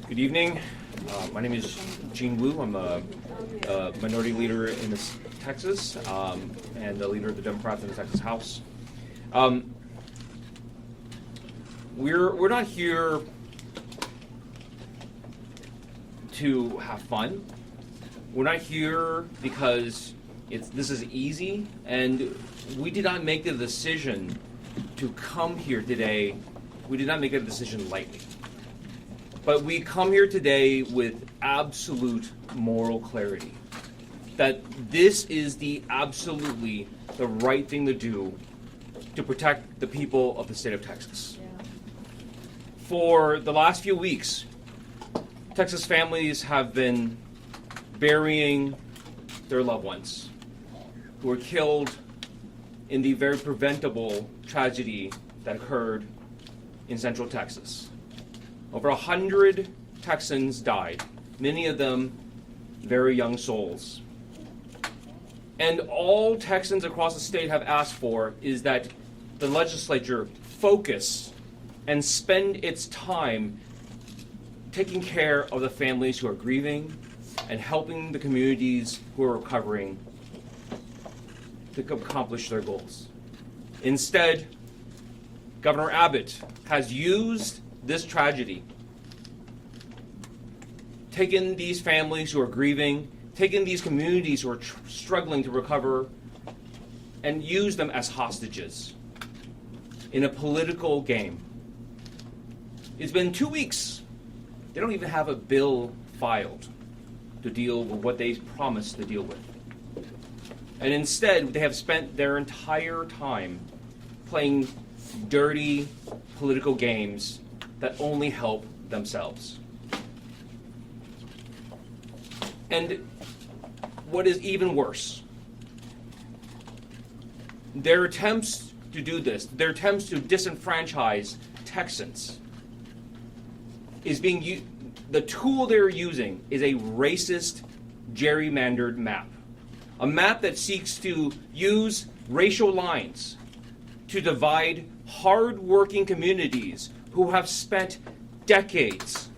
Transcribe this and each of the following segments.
Good evening. My name is Gene Wu. I'm a minority leader in Texas and the leader of the Democrats in the Texas House. We're not here to have fun. We're not here because this is easy, and we did not make the decision to come here today. We did not make a decision lightly. But we come here today with absolute moral clarity that this is absolutely the right thing to do to protect the people of the state of Texas. Yeah. For the last few weeks, Texas families have been burying their loved ones who were killed in the very preventable tragedy that occurred in Central Texas. Over 100 Texans died, many of them very young souls. And all Texans across the state have asked for is that the legislature focus and spend its time taking care of the families who are grieving and helping the communities who are recovering to accomplish their goals. Instead, Governor Abbott has used this tragedy, taken these families who are grieving, taken these communities who are struggling to recover, and used them as hostages in a political game. It's been 2 weeks. They don't even have a bill filed to deal with what they promised to deal with. And instead, they have spent their entire time playing dirty political games that only help themselves. And what is even worse, their attempts to do this, their attempts to disenfranchise Texans, the tool they're using is a racist, gerrymandered map. A map that seeks to use racial lines to divide hard-working communities who have spent decades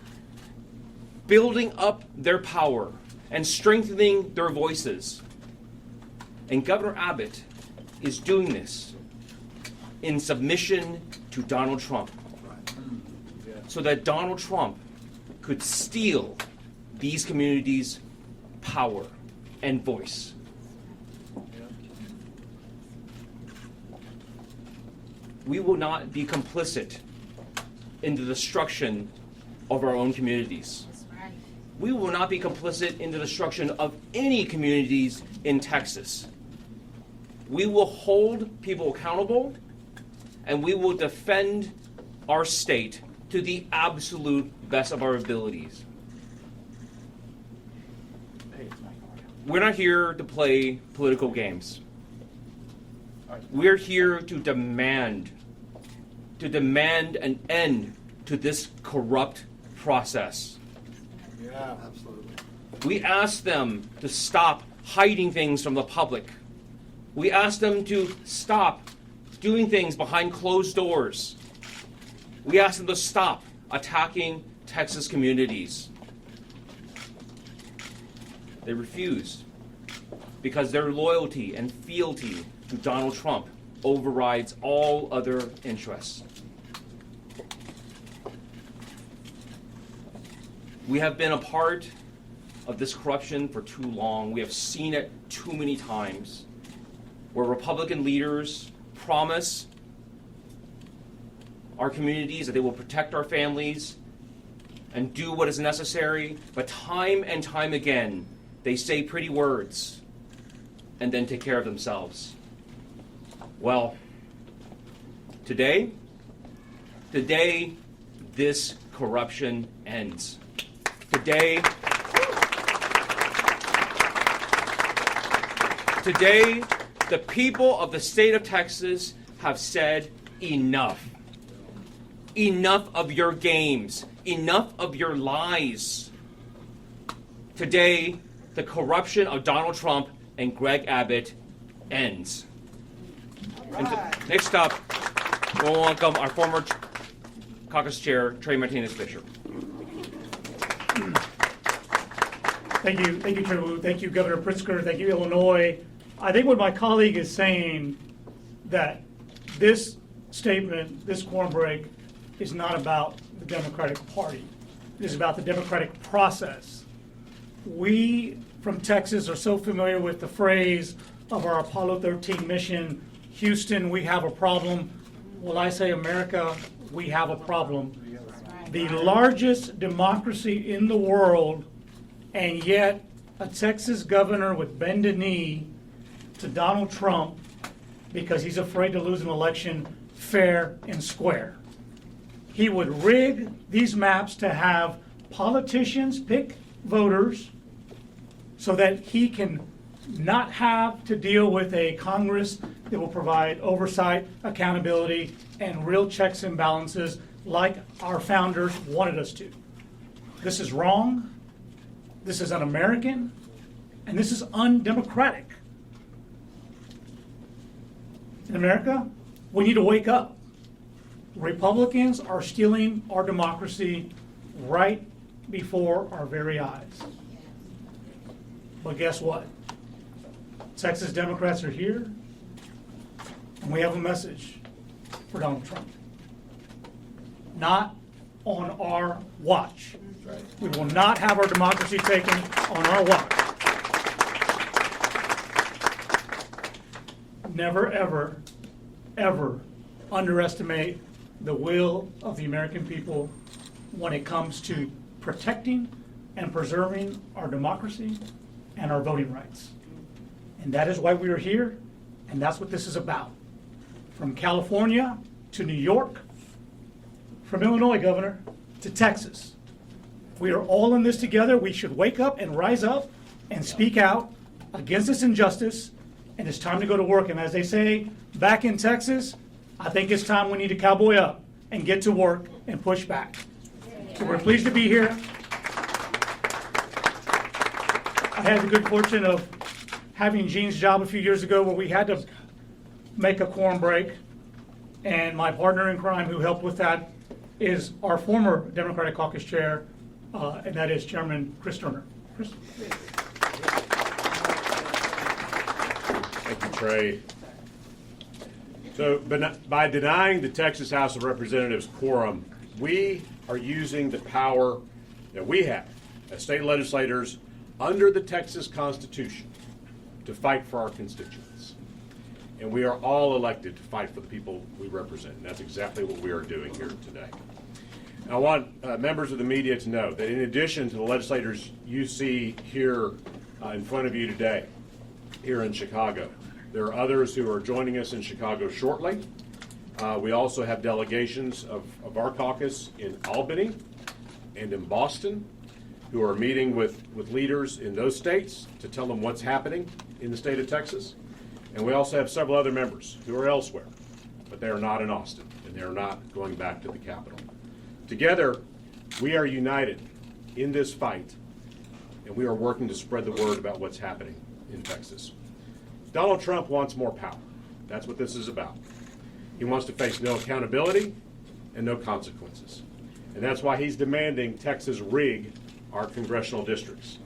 building up their power and strengthening their voices. And Governor Abbott is doing this in submission to Donald Trump, so that Donald Trump could steal these communities' power and voice. We will not be complicit in the destruction of our own communities. That's right. We will not be complicit in the destruction of any communities in Texas. We will hold people accountable, and we will defend our state to the absolute best of our abilities. We're not here to play political games. We're here to demand an end to this corrupt process. Yeah, absolutely. We ask them to stop hiding things from the public. We ask them to stop doing things behind closed doors. We ask them to stop attacking Texas communities. They refused because their loyalty and fealty to Donald Trump overrides all other interests. We have been a part of this corruption for too long. We have seen it too many times, where Republican leaders promise our communities that they will protect our families and do what is necessary, but time and time again, they say pretty words and then take care of themselves. Well, today, this corruption ends. Today, the people of the state of Texas have said enough. Enough of your games. Enough of your lies. Today, the corruption of Donald Trump and Greg Abbott ends. And next up, we'll welcome our former caucus chair, Trey Martinez-Fisher. Thank you, Chair Wu. Thank you, Governor Pritzker. Thank you, Illinois. I think what my colleague is saying, that this statement, this quorum break, is not about the Democratic Party. It is about the democratic process. We from Texas are so familiar with the phrase of our Apollo 13 mission, Houston, we have a problem. Well, I say, America, we have a problem. The largest democracy in the world, and yet a Texas governor would bend a knee to Donald Trump because he's afraid to lose an election fair and square. He would rig these maps to have politicians pick voters so that he can not have to deal with a Congress that will provide oversight, accountability, and real checks and balances like our founders wanted us to. This is wrong, this is un-American, and this is undemocratic. In America, we need to wake up. Republicans are stealing our democracy right before our very eyes. But guess what? Texas Democrats are here, and we have a message for Donald Trump. Not on our watch. We will not have our democracy taken on our watch. Never, ever, ever underestimate the will of the American people when it comes to protecting and preserving our democracy and our voting rights. And that is why we are here, and that's what this is about. From California to New York, from Illinois, Governor, to Texas. We are all in this together. We should wake up and rise up and speak out against this injustice, and it's time to go to work. And as they say back in Texas, I think it's time we need to cowboy up and get to work and push back. So we're pleased to be here. I had the good fortune of having Gene's job a few years ago where we had to make a quorum break, and my partner in crime who helped with that is our former Democratic Caucus Chair, and that is Chairman Chris Turner. Chris? Thank you, Trey. So, by denying the Texas House of Representatives quorum, we are using the power that we have as state legislators under the Texas Constitution to fight for our constituents. And we are all elected to fight for the people we represent. And that's exactly what we are doing here today. And I want members of the media to know that in addition to the legislators you see here in front of you today, here in Chicago, there are others who are joining us in Chicago shortly. We also have delegations of our caucus in Albany and in Boston who are meeting with leaders in those states to tell them what's happening in the state of Texas. And we also have several other members who are elsewhere, but they are not in Austin, and they are not going back to the Capitol. Together, we are united in this fight, and we are working to spread the word about what's happening in Texas. Donald Trump wants more power. That's what this is about. He wants to face no accountability and no consequences. And that's why he's demanding Texas rig our congressional districts.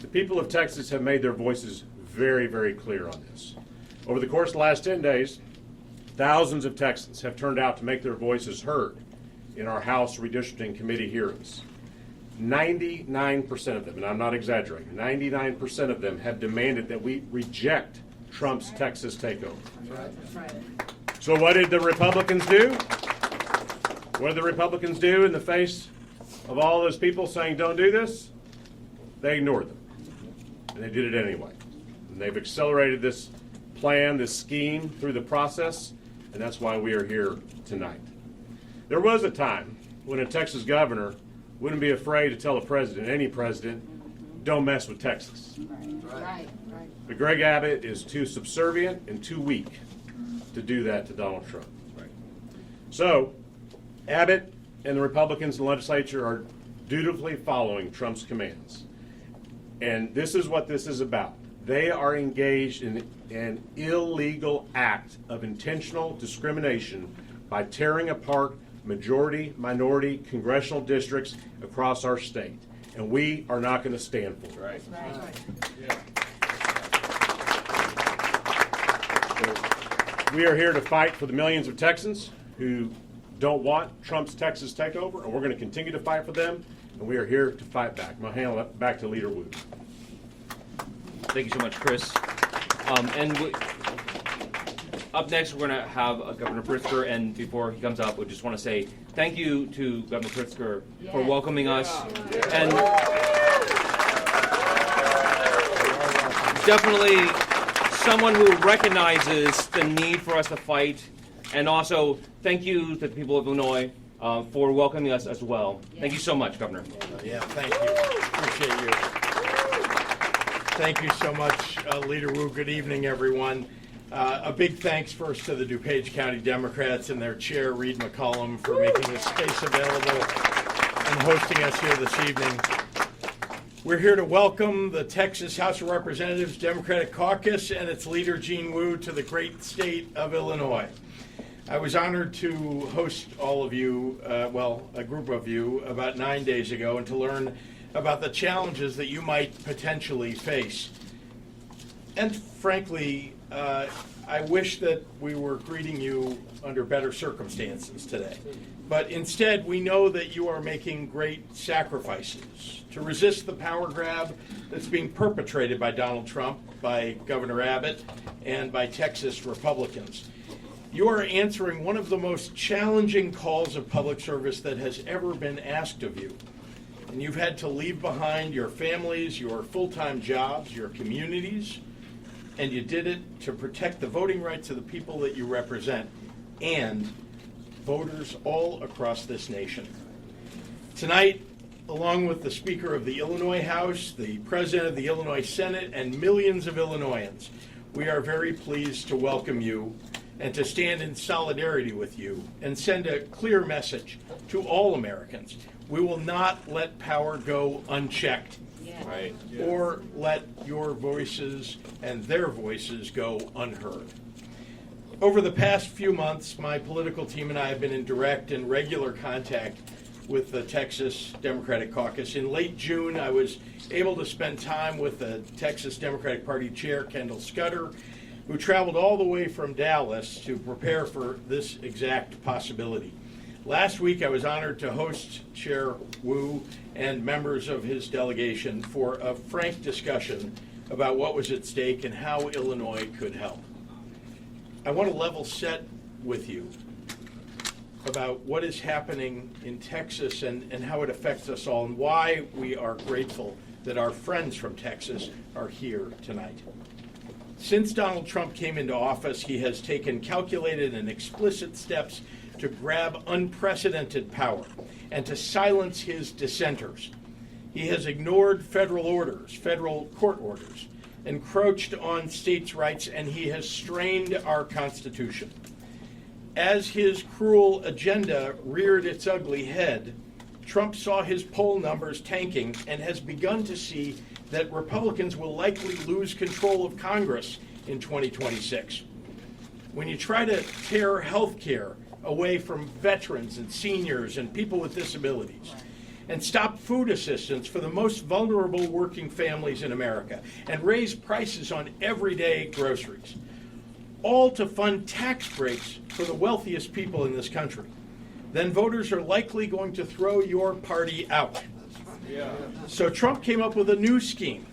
The people of Texas have made their voices very, very clear on this. Over the course of the last 10 days, thousands of Texans have turned out to make their voices heard in our House Redistricting Committee hearings. 99% of them, and I'm not exaggerating, 99% of them have demanded that we reject Trump's Texas takeover. So what did the Republicans do? What did the Republicans do in the face of all those people saying don't do this? They ignored them. And they did it anyway. And they've accelerated this plan, this scheme through the process, and that's why we are here tonight. There was a time when a Texas governor wouldn't be afraid to tell a president, any president, don't mess with Texas. Right. But Greg Abbott is too subservient and too weak to do that to Donald Trump. So, Abbott and the Republicans in the legislature are dutifully following Trump's commands. And this is what this is about. They are engaged in an illegal act of intentional discrimination by tearing apart majority-minority congressional districts across our state. and we are not going to stand for it. Right. We are here to fight for the millions of Texans who don't want Trump's Texas takeover, and we're going to continue to fight for them, and we are here to fight back. I'm going to hand it back to Leader Wu. Thank you so much, Chris. Up next, we're going to have Governor Pritzker, and before he comes up, we just want to say thank you to Governor Pritzker for welcoming us, and definitely someone who recognizes the need for us to fight, and also thank you to the people of Illinois for welcoming us as well. Thank you so much, Governor. Yeah, thank you. Appreciate you. Thank you so much, Leader Wu. Good evening, everyone. A big thanks first to the DuPage County Democrats and their chair, Reed McCollum, for making this space available and hosting us here this evening. We're here to welcome the Texas House of Representatives Democratic Caucus and its leader, Gene Wu, to the great state of Illinois. I was honored to host all of you, a group of you, about 9 days ago, and to learn about the challenges that you might potentially face. And frankly, I wish that we were greeting you under better circumstances today. But instead, we know that you are making great sacrifices to resist the power grab that's being perpetrated by Donald Trump, by Governor Abbott, and by Texas Republicans. You are answering one of the most challenging calls of public service that has ever been asked of you. And you've had to leave behind your families, your full-time jobs, your communities, and you did it to protect the voting rights of the people that you represent and voters all across this nation. Tonight, along with the Speaker of the Illinois House, the President of the Illinois Senate, and millions of Illinoisans, we are very pleased to welcome you and to stand in solidarity with you and send a clear message to all Americans. We will not let power go unchecked. Right. Or let your voices and their voices go unheard. Over the past few months, my political team and I have been in direct and regular contact with the Texas Democratic Caucus. In late June, I was able to spend time with the Texas Democratic Party Chair, Kendall Scudder, who traveled all the way from Dallas to prepare for this exact possibility. Last week, I was honored to host Chair Wu and members of his delegation for a frank discussion about what was at stake and how Illinois could help. I want to level set with you about what is happening in Texas and how it affects us all and why we are grateful that our friends from Texas are here tonight. Since Donald Trump came into office, he has taken calculated and explicit steps to grab unprecedented power and to silence his dissenters. He has ignored federal orders, federal court orders, encroached on states' rights, and he has strained our Constitution. As his cruel agenda reared its ugly head, Trump saw his poll numbers tanking and has begun to see that Republicans will likely lose control of Congress in 2026. When you try to tear health care away from veterans and seniors and people with disabilities, and stop food assistance for the most vulnerable working families in America, and raise prices on everyday groceries, all to fund tax breaks for the wealthiest people in this country, then voters are likely going to throw your party out. So Trump came up with a new scheme,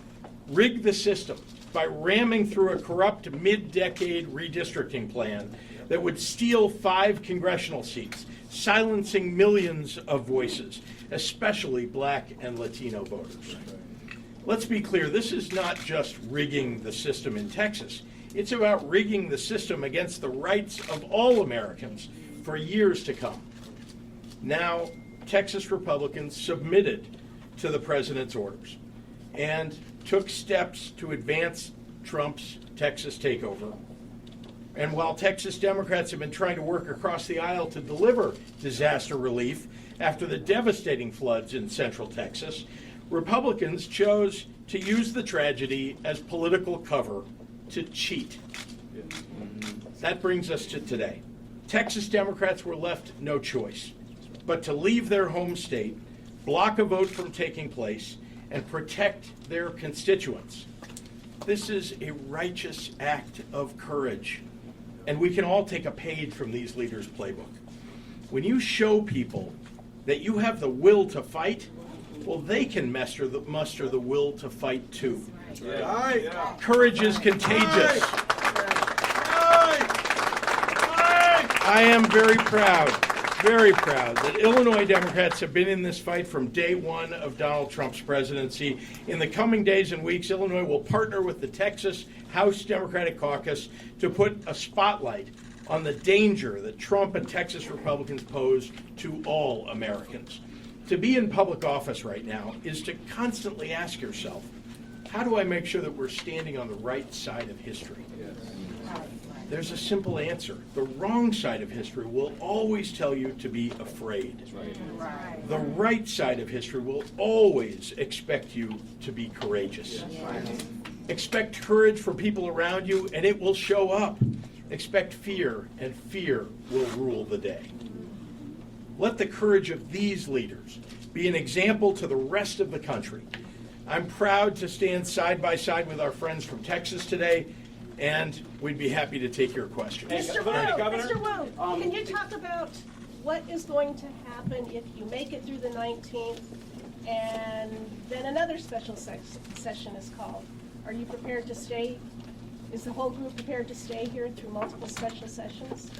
rig the system, by ramming through a corrupt mid-decade redistricting plan that would steal 5 congressional seats, silencing millions of voices, especially black and Latino voters. Let's be clear, this is not just rigging the system in Texas. It's about rigging the system against the rights of all Americans for years to come. Now, Texas Republicans submitted to the president's orders and took steps to advance Trump's Texas takeover. And while Texas Democrats have been trying to work across the aisle to deliver disaster relief after the devastating floods in central Texas, Republicans chose to use the tragedy as political cover to cheat. That brings us to today. Texas Democrats were left no choice but to leave their home state block a vote from taking place, and protect their constituents. This is a righteous act of courage, and we can all take a page from these leaders' playbook. When you show people that you have the will to fight, well, they can muster the will to fight too. Courage is contagious. I am very proud that Illinois Democrats have been in this fight from day one of Donald Trump's presidency. In the coming days and weeks, Illinois will partner with the Texas House Democratic Caucus to put a spotlight on the danger that Trump and Texas Republicans pose to all Americans. To be in public office right now is to constantly ask yourself, how do I make sure that we're standing on the right side of history? There's a simple answer. The wrong side of history will always tell you to be afraid. The right side of history will always expect you to be courageous. Expect courage from people around you, and it will show up. Expect fear, and fear will rule the day. Let the courage of these leaders be an example to the rest of the country. I'm proud to stand side by side with our friends from Texas today, and we'd be happy to take your questions. Mr. Wu, can you talk about what is going to happen if you make it through the 19th and then another special session is called? Are you prepared to stay? Is the whole group prepared to stay here through multiple special sessions?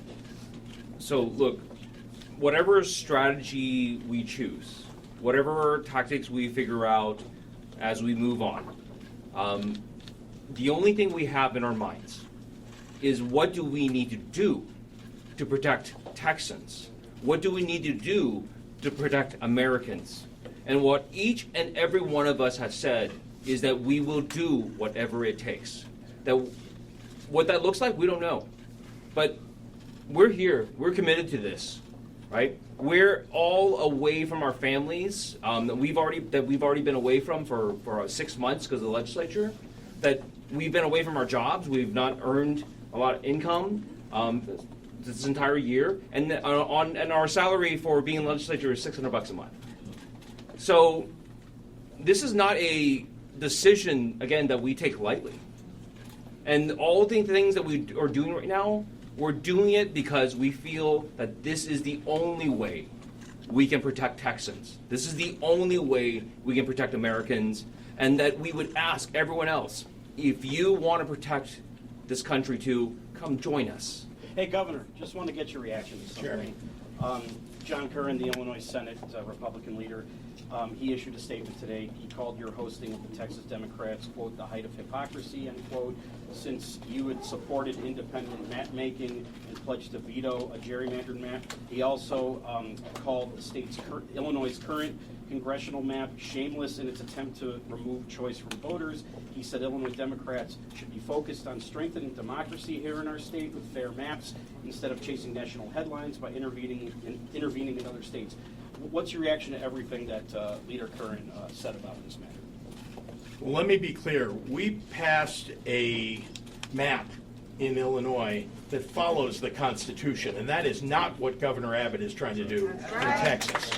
So look, whatever strategy we choose, whatever tactics we figure out as we move on, the only thing we have in our minds is what do we need to do to protect Texans? What do we need to do to protect Americans? And what each and every one of us has said is that we will do whatever it takes. That what that looks like, we don't know. But we're here. We're committed to this, right? We're all away from our families that we've already been away from for 6 months because of the legislature. That we've been away from our jobs. We've not earned a lot of income this entire year, and our salary for being in the legislature is $600 a month. So this is not a decision, again, that we take lightly. And all the things that we are doing right now, we're doing it because we feel that this is the only way we can protect Texans. This is the only way we can protect Americans, and that we would ask everyone else, if you want to protect this country too, come join us. Hey, Governor, just want to get your reaction to something. Sure. John Curran, the Illinois Senate Republican leader, he issued a statement today. He called your hosting of the Texas Democrats, quote, the height of hypocrisy, end quote, since you had supported independent map making and pledged to veto a gerrymandered map. He also called the state's Illinois' current congressional map shameless in its attempt to remove choice from voters. He said Illinois Democrats should be focused on strengthening democracy here in our state with fair maps instead of chasing national headlines by intervening in other states. What's your reaction to everything that Leader Curran said about this matter? Well, let me be clear. We passed a map in Illinois that follows the Constitution, and that is not what Governor Abbott is trying to do in Texas.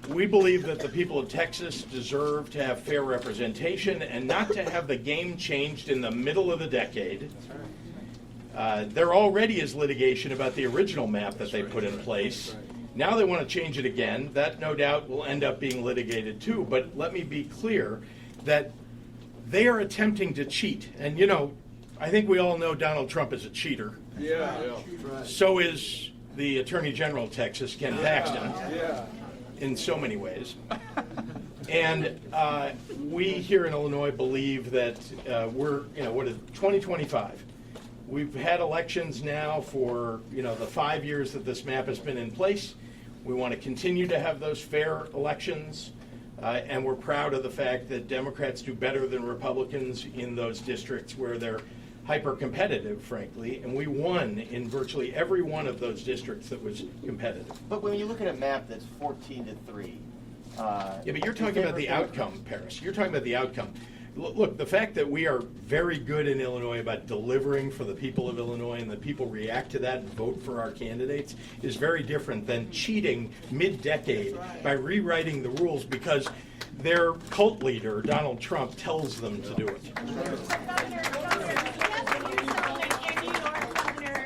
We believe that the people of Texas deserve to have fair representation and not to have the game changed in the middle of the decade. There already is litigation about the original map that they put in place. Now they want to change it again. That, no doubt, will end up being litigated too. But let me be clear that they are attempting to cheat. And, you know, I think we all know Donald Trump is a cheater. Yeah. So is the Attorney General of Texas, Ken Paxton. Yeah. In so many ways. And we here in Illinois believe that we're, what is 2025? We've had elections now for, the 5 years that this map has been in place. We want to continue to have those fair elections, and we're proud of the fact that Democrats do better than Republicans in those districts where they're hyper-competitive, frankly, and we won in virtually every one of those districts that was competitive. But when you look at a map that's 14-3, Yeah, but you're talking about the outcome, Paris. You're talking about the outcome. Look, the fact that we are very good in Illinois about delivering for the people of Illinois and that people react to that and vote for our candidates is very different than cheating mid-decade by rewriting the rules because their cult leader, Donald Trump, tells them to do it. Governor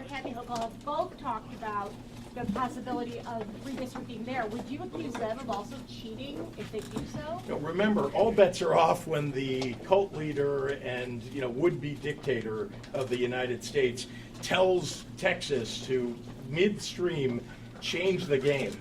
Kathy Hochul both talked about the possibility of redistricting there. Would you accuse them of also cheating if they do so? No, remember, all bets are off when the cult leader and would-be dictator of the United States tells Texas to midstream change the game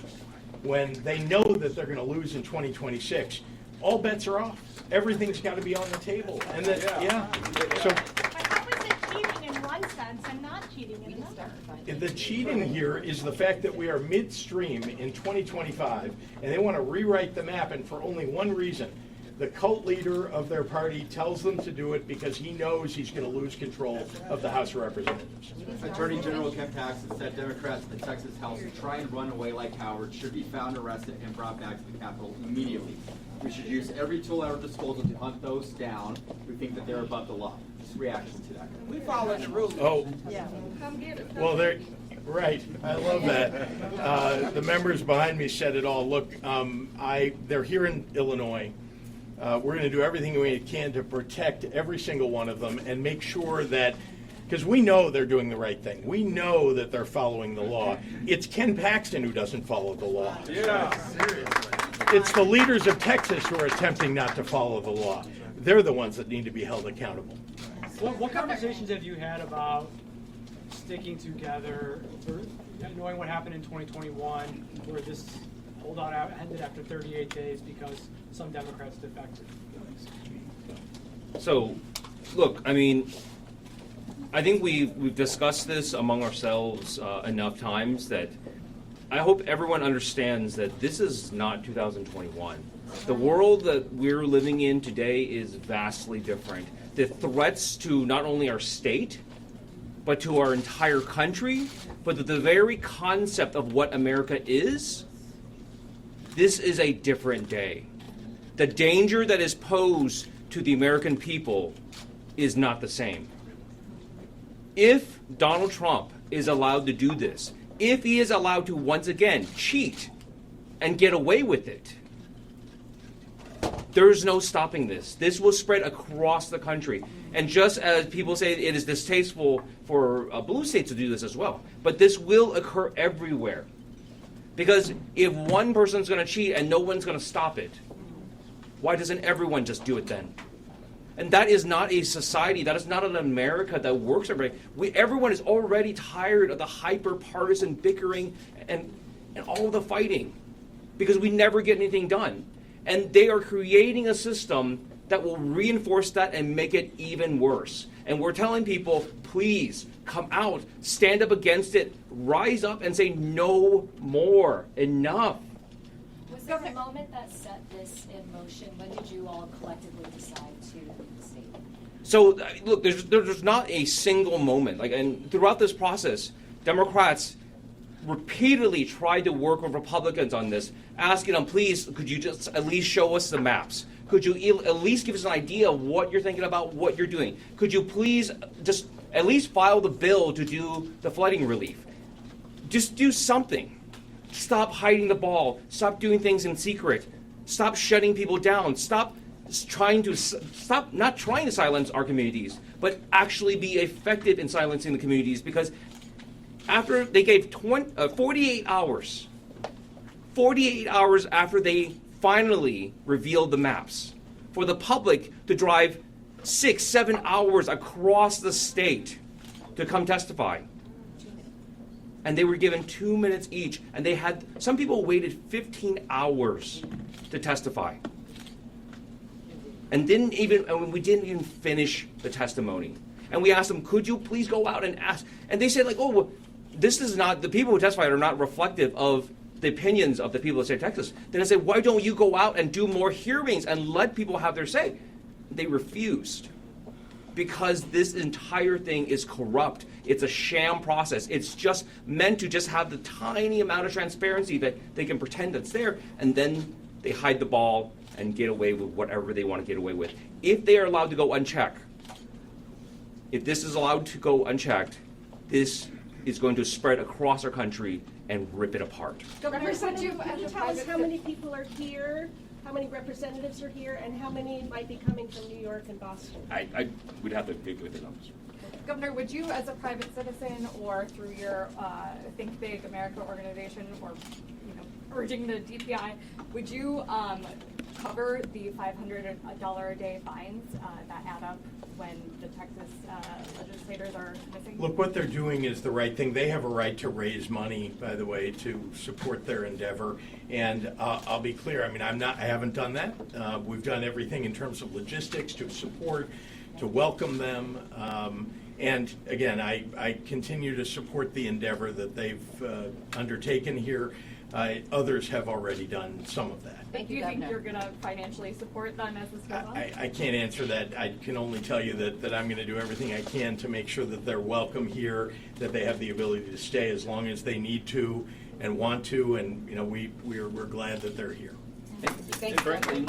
when they know that they're going to lose in 2026. All bets are off. Everything's got to be on the table. And then, so. But how is it cheating in one sense and not cheating in another? The cheating here is the fact that we are midstream in 2025, and they want to rewrite the map, and for only one reason. The cult leader of their party tells them to do it because he knows he's going to lose control of the House of Representatives. Attorney General Ken Paxton said Democrats in the Texas House who try and run away like cowards should be found, arrested, and brought back to the Capitol immediately. We should use every tool at our disposal to hunt those down who think that they're above the law. Just reaction to that. We follow the rules. Oh, Yeah. Come get it. well, right. I love that. The members behind me said it all. Look, they're here in Illinois. We're going to do everything we can to protect every single one of them and make sure that, because we know they're doing the right thing. We know that they're following the law. It's Ken Paxton who doesn't follow the law. Yeah, seriously. It's the leaders of Texas who are attempting not to follow the law. They're the ones that need to be held accountable. What conversations have you had about sticking together, or knowing what happened in 2021, where this holdout ended after 38 days because some Democrats defected? So, look, I mean, I think we've discussed this among ourselves enough times that I hope everyone understands that this is not 2021. The world that we're living in today is vastly different. The threats to not only our state, but to our entire country, but the very concept of what America is, this is a different day. The danger that is posed to the American people is not the same. If Donald Trump is allowed to do this, if he is allowed to once again cheat and get away with it, there's no stopping this. This will spread across the country. And just as people say it is distasteful for blue states to do this as well, but this will occur everywhere. Because if one person's going to cheat and no one's going to stop it, why doesn't everyone just do it then? And that is not a society, that is not an America that works for everybody. Everyone is already tired of the hyper-partisan bickering and all the fighting because we never get anything done. And they are creating a system that will reinforce that and make it even worse. And we're telling people, please come out, stand up against it, rise up and say no more, enough. Was there a moment that set this in motion? When did you all collectively decide to leave the state? So look, there's not a single moment. And throughout this process, Democrats repeatedly tried to work with Republicans on this, asking them, please, could you just at least show us the maps? Could you at least give us an idea of what you're thinking about, what you're doing? Could you please just at least file the bill to do the flooding relief? Just do something. Stop hiding the ball. Stop doing things in secret. Stop shutting people down. Stop not trying to silence our communities, but actually be effective in silencing the communities. Because after they gave 48 hours after they finally revealed the maps, for the public to drive 6-7 hours across the state to come testify. And they were given 2 minutes each, and some people waited 15 hours to testify. And we didn't even finish the testimony. And we asked them, could you please go out and ask? And they said, this is not, the people who testified are not reflective of the opinions of the people of the state of Texas. Then I said, why don't you go out and do more hearings and let people have their say? They refused. Because this entire thing is corrupt. It's a sham process. It's just meant to just have the tiny amount of transparency that they can pretend that's there, and then they hide the ball and get away with whatever they want to get away with. If they are allowed to go unchecked, if this is allowed to go unchecked, this is going to spread across our country and rip it apart. Representative, can you tell us how many people are here, how many representatives are here, and how many might be coming from New York and Boston? I would have to dig with the numbers. Governor, would you, as a private citizen or through your Think Big America organization, or urging the DPI, would you cover the $500 a day fines that add up when the Texas legislators are missing? Look, what they're doing is the right thing. They have a right to raise money, by the way, to support their endeavor. And I'll be clear. I mean, I haven't done that. We've done everything in terms of logistics to support, to welcome them. And again, I continue to support the endeavor that they've undertaken here. Others have already done some of that. Do you think you're going to financially support them as this goes on? I can't answer that. I can only tell you that I'm going to do everything I can to make sure that they're welcome here, that they have the ability to stay as long as they need to and want to, and we're glad that they're here. And frankly,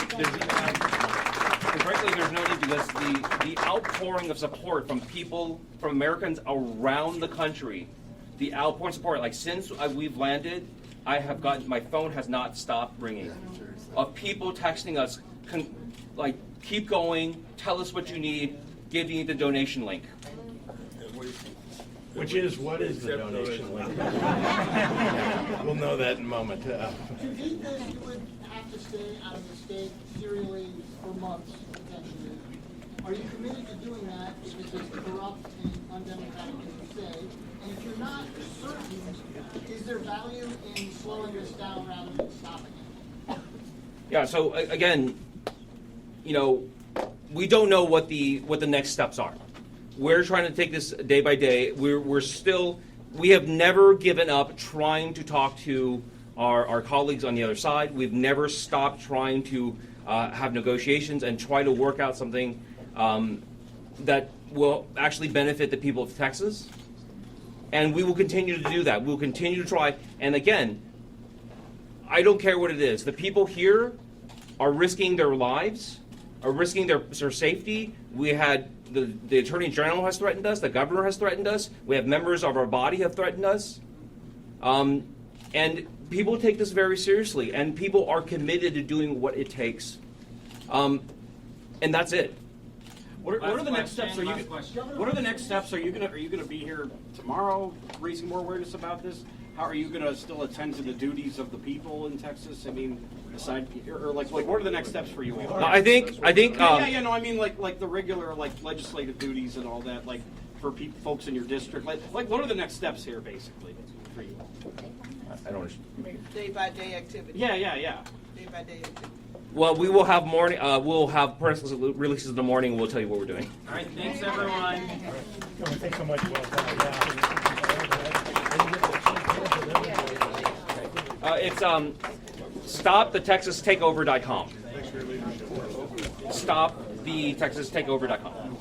there's no need, because the outpouring of support from people, from Americans around the country, the outpouring support, like since we've landed, I have gotten, my phone has not stopped ringing, of people texting us, like, keep going, tell us what you need, give me the donation link. What is the donation link? We'll know that in a moment. To beat this, you would have to stay out of the state serially for months, potentially. Are you committed to doing that because it's corrupt and undemocratic, as you say? And if you're not certain, is there value in slowing this down rather than stopping it? Yeah, so again, we don't know what the next steps are. We're trying to take this day by day. We have never given up trying to talk to our colleagues on the other side. We've never stopped trying to have negotiations and try to work out something that will actually benefit the people of Texas. And we will continue to do that. We'll continue to try. And again, I don't care what it is. The people here are risking their lives, are risking their safety. We had the Attorney General has threatened us. The governor has threatened us. We have members of our body have threatened us. And people take this very seriously. And people are committed to doing what it takes. And that's it. What are the next steps? What are the next steps? Are you gonna be here tomorrow, raising more awareness about this? How are you gonna still attend to the duties of the people in Texas? I mean, aside, or like what are the next steps for you all? I think. No, I mean like the regular legislative duties and all that, like for folks in your district. Like what are the next steps here, basically, for you? I don't understand. Day by day activity. Yeah. Day by day activity. Well, we will have morning. We'll have press releases in the morning. We'll tell you what we're doing. All right. Thanks, everyone. Thanks so much. It's stopthetexastakeover.com. Stopthetexastakeover.com.